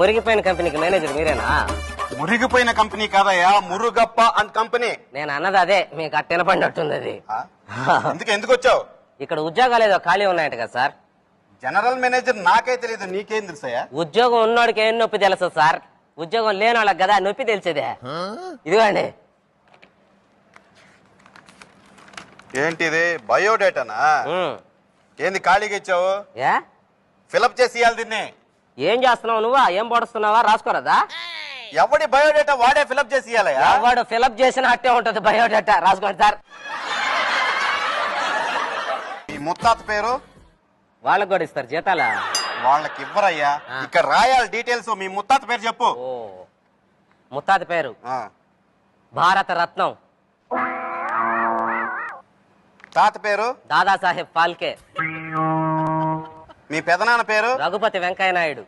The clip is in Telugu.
మురిగిపోయిన కంపెనీకి మేనేజర్ మీరేనా? మురిగిపోయిన కంపెనీ కాదయ్యా, మురుగప్ప అండ్ కంపెనీ. నేను అన్నది అదే, మీకు అట్టెన పడినట్టుంది అది. ఎందుకు వచ్చావు? ఇక్కడ ఉద్యోగాలు ఏదో ఖాళీ ఉన్నాయంట కదా సార్. జనరల్ మేనేజర్ నాకే తెలియదు, నీకేం తెలుసయ్యా? ఉద్యోగం ఉన్నోడికి ఏం నొప్పి తెలుసు సార్, ఉద్యోగం లేని వాళ్ళకి కదా నొప్పి తెలిసేదే. ఇదిగోండి. ఏంటిది, బయోడేటానా? ఏంది ఖాళీగా ఇచ్చావు? ఏ ఫిలప్ చేసి ఇవ్వాలి దీన్ని. ఏం చేస్తున్నావు నువ్వా? ఏం పొడుస్తున్నావా? రాసుకోరదా? ఎవడి బయోడేటా వాడే ఫిలప్ చేసి ఇవ్వాలయ్యా. వాడు ఫిలప్ చేసిన అట్టే ఉంటది బయోడేటా. రాసుకోండి సార్. ఈ ముత్తాత పేరు? వాళ్ళకి కూడా ఇస్తారు జీతాలా? వాళ్ళకి ఇవ్వరయ్యా, ఇక్కడ రాయాలి డీటెయిల్స్. మీ ముత్తాత పేరు చెప్పు. ఓ, ముత్తాత పేరు భారత రత్నం. తాత పేరు? దాదాసాహెబ్ ఫాల్కే. మీ పెదనాన్న పేరు? రఘుపతి వెంకయ్య నాయుడు.